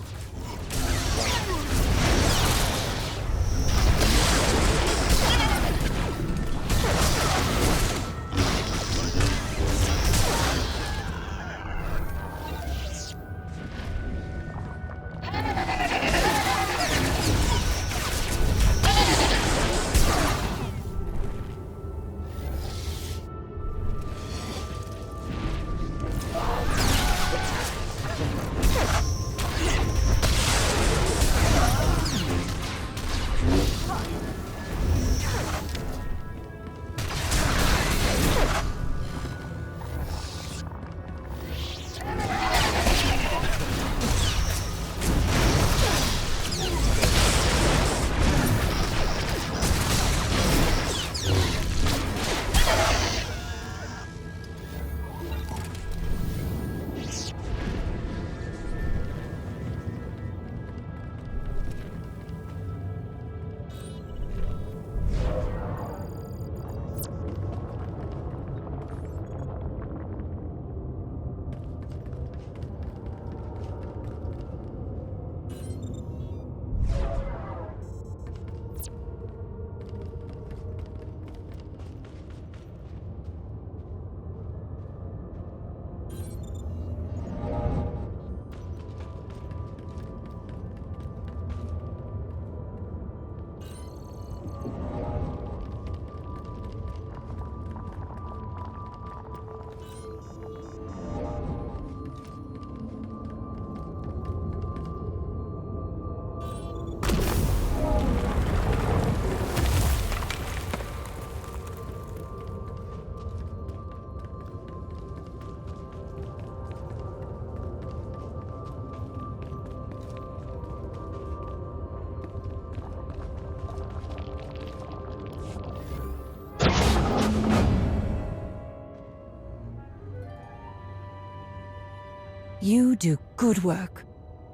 You do good work.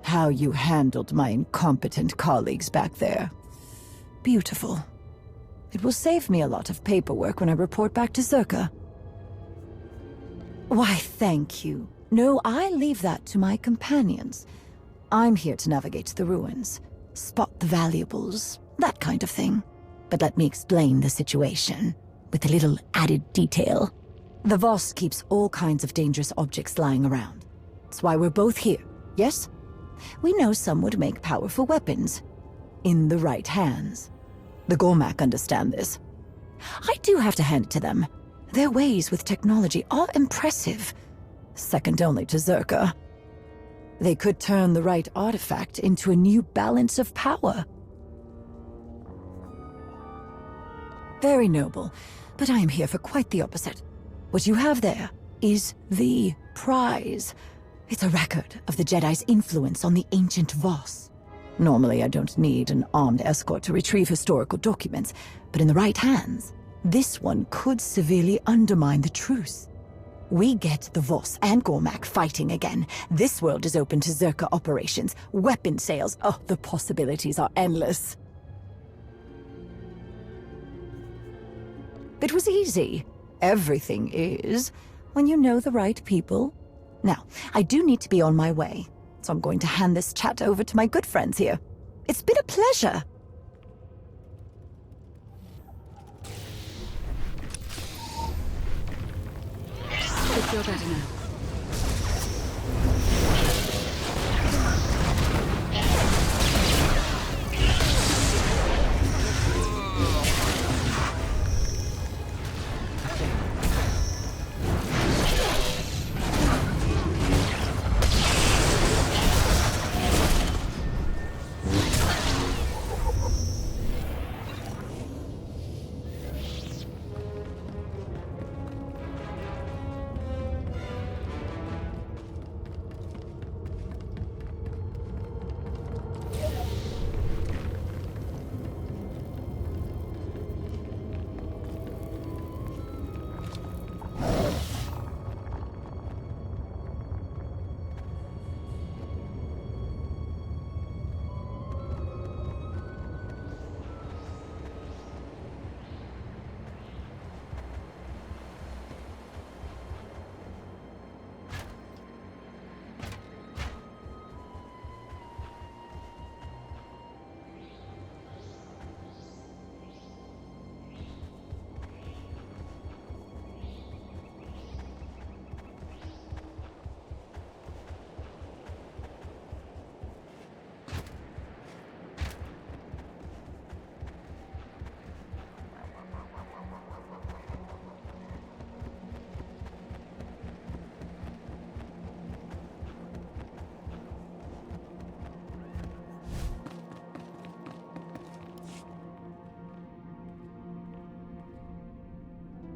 How you handled my incompetent colleagues back there. Beautiful. It will save me a lot of paperwork when I report back to Zerka. Why, thank you. No, I leave that to my companions. I'm here to navigate the ruins, spot the valuables, that kind of thing. But let me explain the situation, with a little added detail. The Voss keeps all kinds of dangerous objects lying around. That's why we're both here, yes? We know some would make powerful weapons, in the right hands. The Gormak understand this. I do have to hand it to them. Their ways with technology are impressive, second only to Zerka. They could turn the right artifact into a new balance of power. Very noble, but I am here for quite the opposite. What you have there is the prize. It's a record of the Jedi's influence on the ancient Voss. Normally, I don't need an armed escort to retrieve historical documents, but in the right hands, this one could severely undermine the truce. We get the Voss and Gormak fighting again. This world is open to Zerka operations, weapon sales. Oh, the possibilities are endless. It was easy. Everything is, when you know the right people. Now, I do need to be on my way, so I'm going to hand this chat over to my good friends here. It's been a pleasure. I feel better now.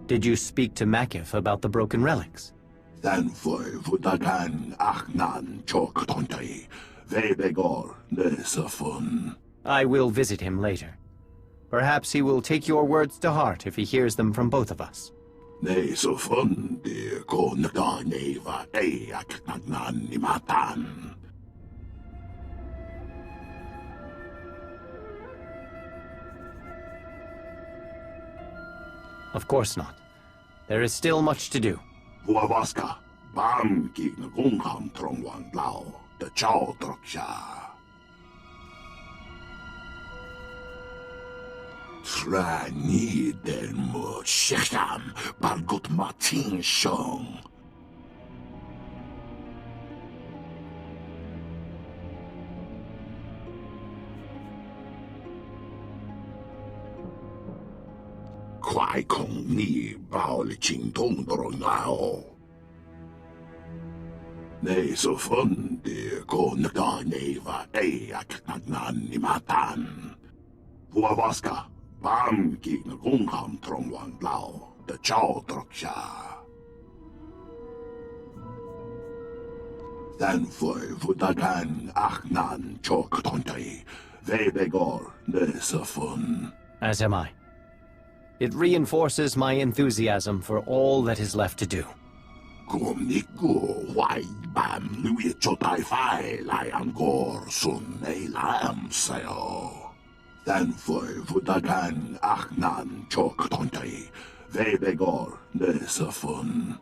Did you speak to Makif about the broken relics? Thanfoy Vudagan Achnan Choktontai Vebegor Nesafun. I will visit him later. Perhaps he will take your words to heart if he hears them from both of us. Nesafun de Konaganeva Eaknan Nimatan. Of course not. There is still much to do. Vuavaska, Bam King Gungham Trongwan Lao, the Chow Troksha. Trani den Mo Shecham, Bargut Martin Shong. Kwai Kong Ni Bao Li Ching Tong Dron Lao. Ne so fun de ko naga neva ak nagnan ni matan. Vuavaska, Bam Ki Ngungham Trongwan Lao, the Chow Troksha. Thanfoy Vudagan Achnan Choktontai, Vebegor Nesafun. As am I. It reinforces my enthusiasm for all that is left to do. Kumniku Wai Bam Lui Chotai Fai Liam Gor Sun E Lam Sayo. Thanfoy Vudagan Achnan Choktontai, Vebegor Nesafun.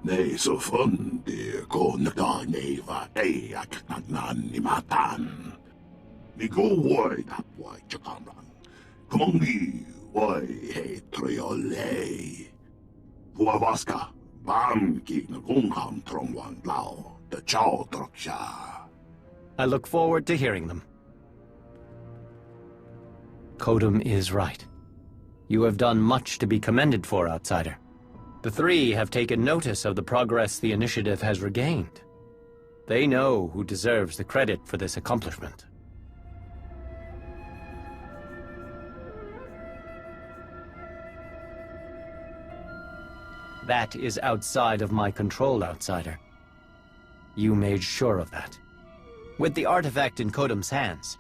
Nesafun de Konaga Neva ak Nagnan Nimatan. Nigo Wai Tapwai Chakamran. Kumongi Oi hei triolei. Vuavaska, bamki ngungam trongwan lao, the chow troksha. I look forward to hearing them. Kodum is right. You have done much to be commended for, Outsider. The three have taken notice of the progress the Initiative has regained. They know who deserves the credit for this accomplishment. That is outside of my control, Outsider. You made sure of that. With the artifact in Kodum's hands,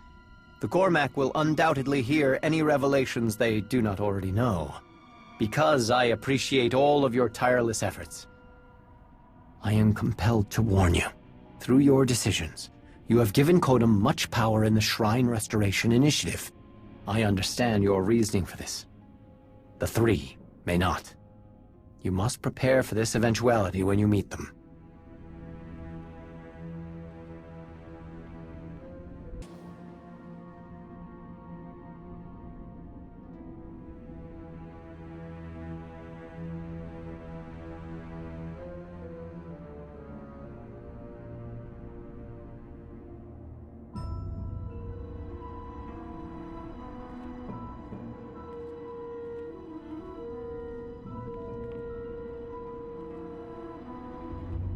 the Cormac will undoubtedly hear any revelations they do not already know. Because I appreciate all of your tireless efforts, I am compelled to warn you. Through your decisions, you have given Kodum much power in the Shrine Restoration Initiative. I understand your reasoning for this. The three may not. You must prepare for this eventuality when you meet them.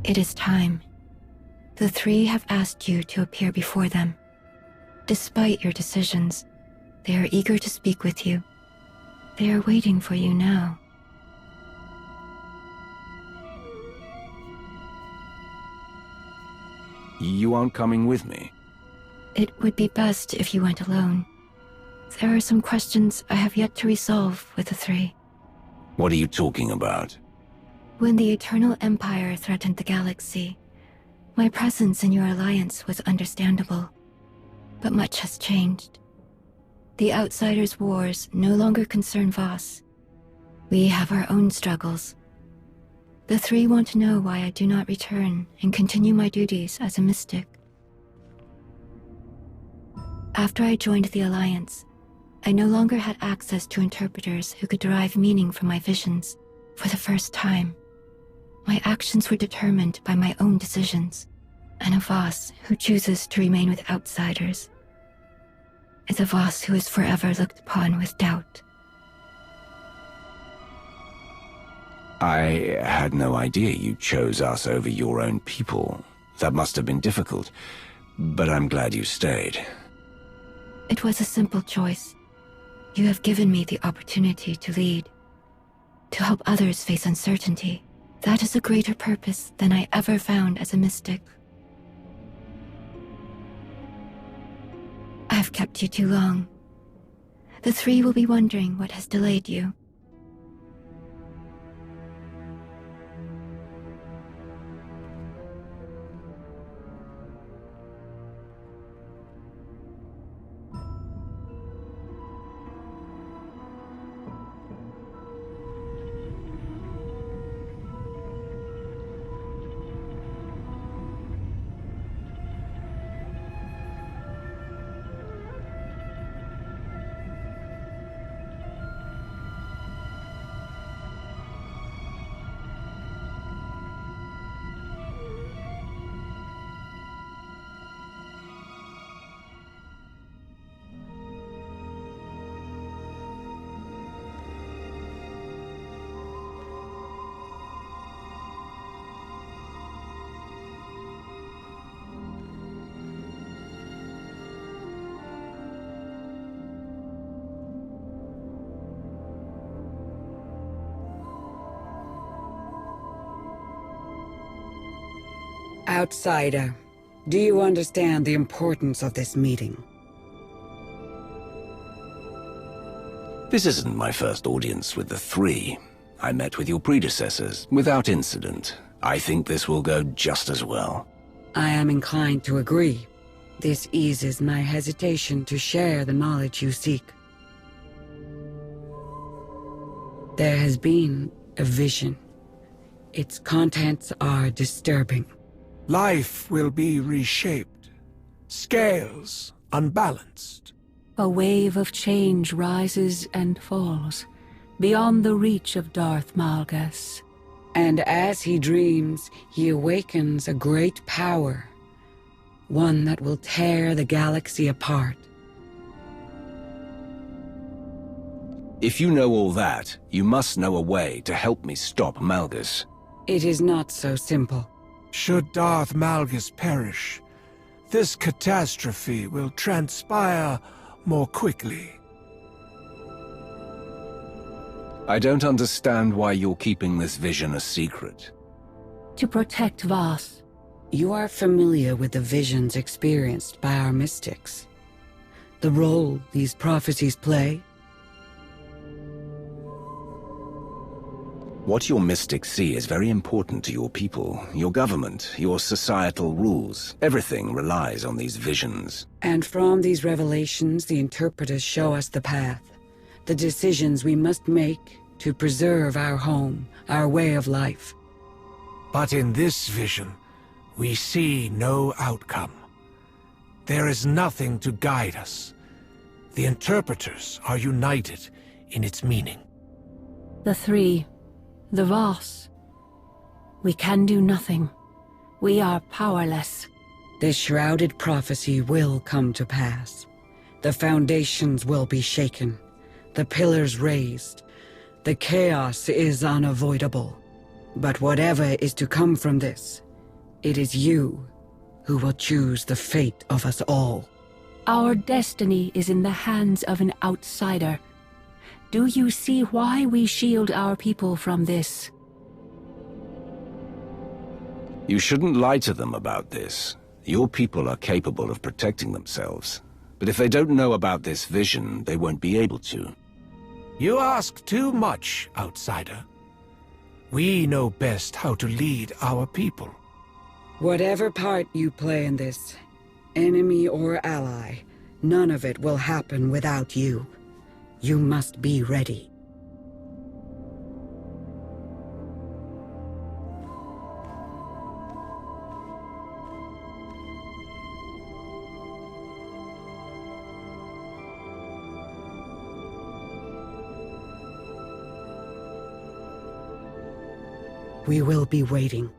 It is time. The three have asked you to appear before them. Despite your decisions, they are eager to speak with you. They are waiting for you now. You aren't coming with me? It would be best if you went alone. There are some questions I have yet to resolve with the three. What are you talking about? When the Eternal Empire threatened the galaxy, my presence in your alliance was understandable. But much has changed. The Outsiders' wars no longer concern Voss. We have our own struggles. The three want to know why I do not return and continue my duties as a mystic. After I joined the Alliance, I no longer had access to interpreters who could derive meaning from my visions. For the first time, my actions were determined by my own decisions, and a Voss who chooses to remain with outsiders is a Voss who is forever looked upon with doubt. I had no idea you chose us over your own people. That must have been difficult, but I'm glad you stayed. It was a simple choice. You have given me the opportunity to lead, to help others face uncertainty. That is a greater purpose than I ever found as a mystic. I've kept you too long. The three will be wondering what has delayed you. Outsider, do you understand the importance of this meeting? This isn't my first audience with the three. I met with your predecessors without incident. I think this will go just as well. I am inclined to agree. This eases my hesitation to share the knowledge you seek. There has been a vision. Its contents are disturbing. Life will be reshaped. Scales unbalanced. A wave of change rises and falls, beyond the reach of Darth Malgus. And as he dreams, he awakens a great power. One that will tear the galaxy apart. If you know all that, you must know a way to help me stop Malgus. It is not so simple. Should Darth Malgus perish, this catastrophe will transpire more quickly. I don't understand why you're keeping this vision a secret. To protect Voss. You are familiar with the visions experienced by our mystics. The role these prophecies play. What your mystics see is very important to your people, your government, your societal rules. Everything relies on these visions. And from these revelations, the interpreters show us the path. The decisions we must make to preserve our home, our way of life. But in this vision, we see no outcome. There is nothing to guide us. The interpreters are united in its meaning. The three. The Voss. We can do nothing. We are powerless. This shrouded prophecy will come to pass. The foundations will be shaken. The pillars raised. The chaos is unavoidable. But whatever is to come from this, it is you who will choose the fate of us all. Our destiny is in the hands of an outsider. Do you see why we shield our people from this? You shouldn't lie to them about this. Your people are capable of protecting themselves. But if they don't know about this vision, they won't be able to. You ask too much, outsider. We know best how to lead our people. Whatever part you play in this, enemy or ally, none of it will happen without you. You must be ready. We will be waiting.